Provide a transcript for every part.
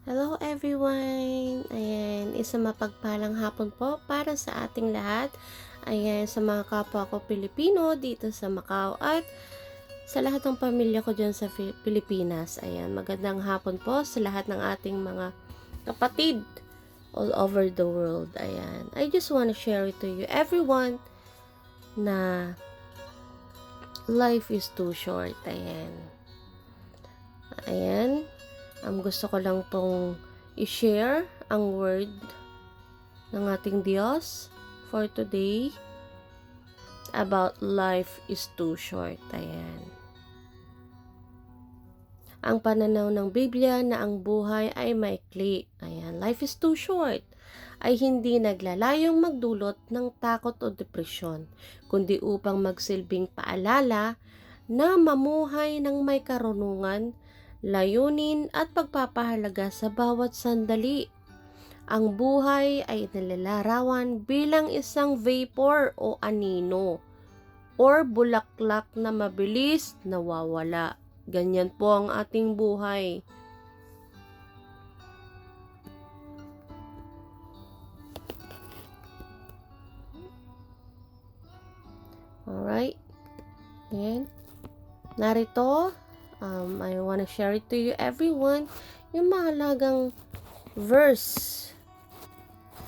Hello everyone! Ayan, isang mapagpalang hapon po para sa ating lahat. Ayan, sa mga kapwa ko Pilipino dito sa Macau at sa lahat ng pamilya ko dyan sa Pilipinas. Ayan, magandang hapon po sa lahat ng ating mga kapatid all over the world. Ayan, I just want to share it to you everyone na life is too short. Ayan. Ayan. Gusto ko lang pong i-share ang word ng ating Diyos for today about life is too short. Ayan. Ang pananaw ng Biblia na ang buhay ay maikli. Ayan. Life is too short ay hindi naglalayong magdulot ng takot o depresyon, kundi upang magsilbing paalala na mamuhay ng may karunungan, layunin at pagpapahalaga sa bawat sandali. Ang buhay ay nilalarawan bilang isang vapor o anino or bulaklak na mabilis nawawala. Ganyan po ang ating buhay. Alright? Ayan. Narito, I want to share it to you everyone, yung mahalagang verse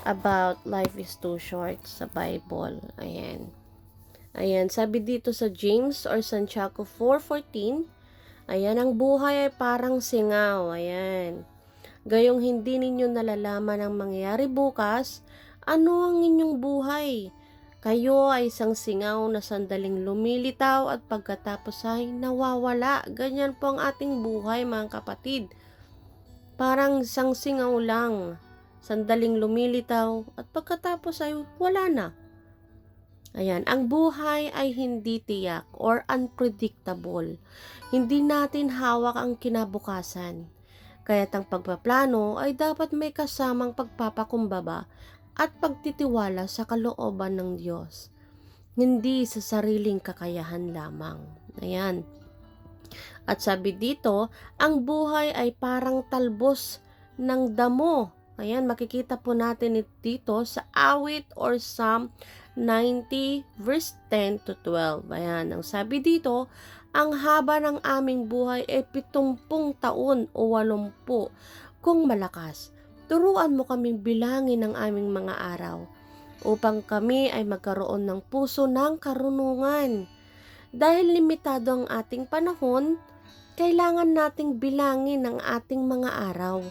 about life is too short sa Bible. Ayan. Ayan, sabi dito sa James or Santiago 4:14, ayan, ang buhay ay parang singaw. Ayan. Gayong hindi ninyo nalalaman ang mangyayari bukas, ano ang inyong buhay? Kayo ay isang singaw na sandaling lumilitaw at pagkatapos ay nawawala. Ganyan po ang ating buhay, mga kapatid. Parang isang singaw lang, sandaling lumilitaw at pagkatapos ay wala na. Ayan, ang buhay ay hindi tiyak or unpredictable. Hindi natin hawak ang kinabukasan. Kaya't ang pagpaplano ay dapat may kasamang pagpapakumbaba at pagtitiwala sa kalooban ng Diyos, hindi sa sariling kakayahan lamang. Ayan. At sabi dito, ang buhay ay parang talbos ng damo. Ayan, makikita po natin dito sa awit or Psalm 90 verse 10 to 12. Ayan, ang sabi dito, ang haba ng aming buhay ay 70 taon o 80 kung malakas. Turuan mo kaming bilangin ang aming mga araw upang kami ay magkaroon ng puso ng karunungan. Dahil limitado ang ating panahon, kailangan nating bilangin ang ating mga araw.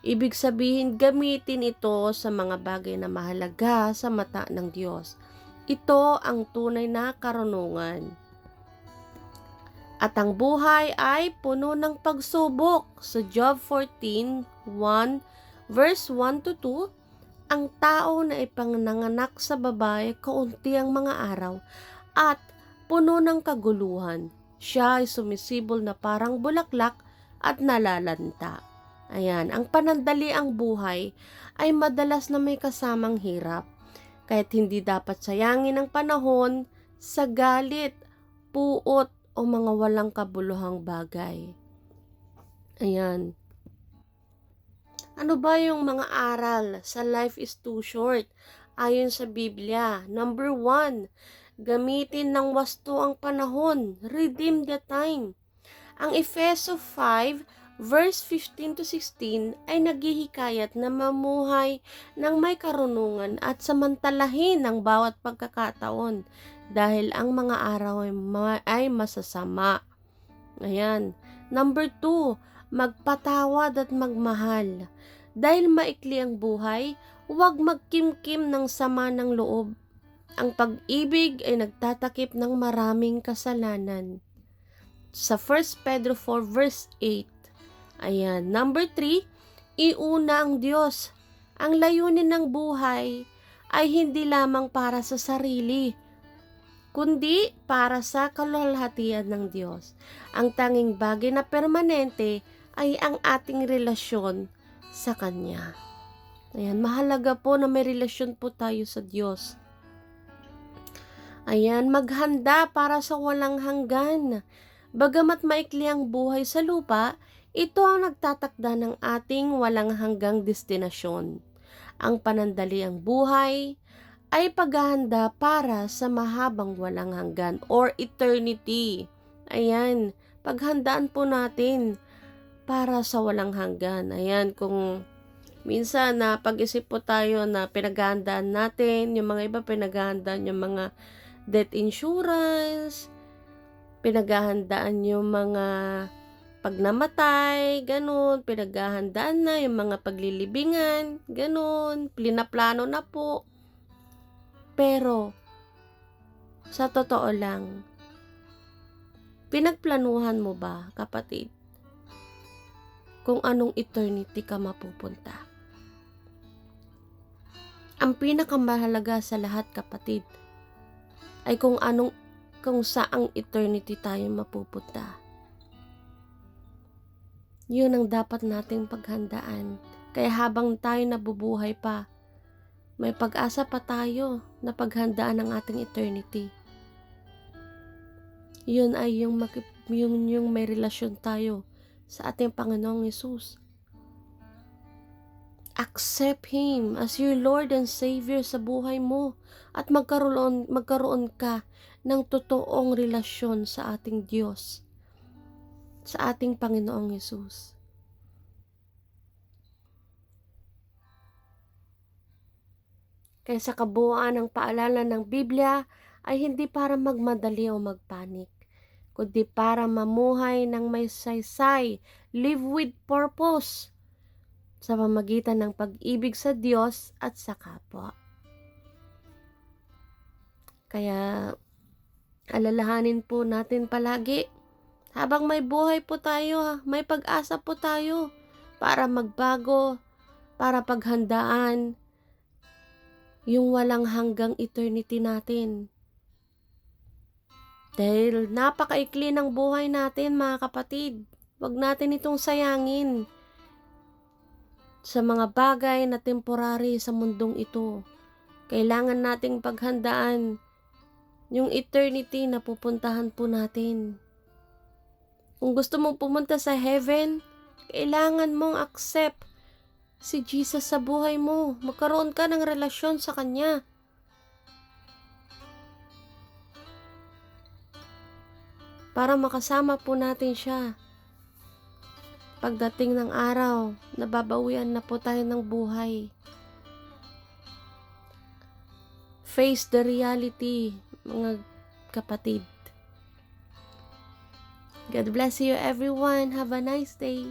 Ibig sabihin, gamitin ito sa mga bagay na mahalaga sa mata ng Diyos. Ito ang tunay na karunungan. At ang buhay ay puno ng pagsubok. Sa Job 14:1 verse 1 to 2, ang tao na ipanganganak sa babae, kaunti ang mga araw at puno ng kaguluhan. Siya ay sumisibol na parang bulaklak at nalalanta. Ayan, ang panandali ang buhay ay madalas na may kasamang hirap. Kaya't hindi dapat sayangin ang panahon sa galit, puot o mga walang kabuluhang bagay. Ayan. Ano ba yung mga aral sa life is too short? Ayon sa Biblia, number 1, gamitin ng wasto ang panahon. Redeem the time. Ang Efeso 5 verse 15 to 16 ay naghihikayat na mamuhay ng may karunungan at samantalahin ang bawat pagkakataon dahil ang mga araw ay masasama. Ayan. Number 2, magpatawad at magmahal. Dahil maikli ang buhay, huwag magkimkim ng sama ng loob. Ang pag-ibig ay nagtatakip ng maraming kasalanan. Sa 1 Pedro 4 verse 8. Ayan. Number 3, iuna ang Diyos. Ang layunin ng buhay ay hindi lamang para sa sarili, kundi para sa kalwalhatian ng Diyos. Ang tanging bagay na permanente ay ang ating relasyon sa Kanya. Ayan, mahalaga po na may relasyon po tayo sa Diyos. Ayan, maghanda para sa walang hanggan. Bagamat maikli ang buhay sa lupa, Ito ang nagtatakda ng ating walang hanggang destinasyon. Ang panandaliang buhay ay paghahanda para sa mahabang walang hanggan or eternity. Ayan, paghandaan po natin para sa walang hanggan. Ayan, kung minsan na pag-isip po tayo na pinaghahandaan natin, yung mga iba pinaghahandaan yung mga death insurance, pinaghahandaan yung mga pag namatay, ganun, pinaghahandaan na yung mga paglilibingan, ganun, plano na po. Pero, sa totoo lang, pinagplanuhan mo ba, kapatid, kung anong eternity ka mapupunta? Ang pinakamahalaga sa lahat, kapatid, ay kung saang eternity tayo mapupunta. Yun ang dapat nating paghandaan. Kaya habang tayo nabubuhay pa, may pag-asa pa tayo na paghandaan ang ating eternity. Yun ay yung may relasyon tayo sa ating Panginoong Hesus. Accept Him as your Lord and Savior sa buhay mo at magkaroon ka ng totoong relasyon sa ating Diyos, sa ating Panginoong Hesus. Kaya sa kabuuan ng paalala ng Biblia ay hindi para magmadali o magpanik, kundi para mamuhay ng may saysay, live with purpose, sa pamagitan ng pag-ibig sa Diyos at sa kapwa. Kaya alalahanin po natin palagi, habang may buhay po tayo, may pag-asa po tayo para magbago, para paghandaan yung walang hanggang eternity natin. Dahil napakaikli ng buhay natin, mga kapatid. Huwag natin itong sayangin sa mga bagay na temporary sa mundong ito. Kailangan nating paghandaan yung eternity na pupuntahan po natin. Kung gusto mong pumunta sa heaven, kailangan mong accept si Jesus sa buhay mo. Magkaroon ka ng relasyon sa Kanya. Para makasama po natin siya. Pagdating ng araw, nababawian na po tayo ng buhay. Face the reality, mga kapatid. God bless you everyone. Have a nice day.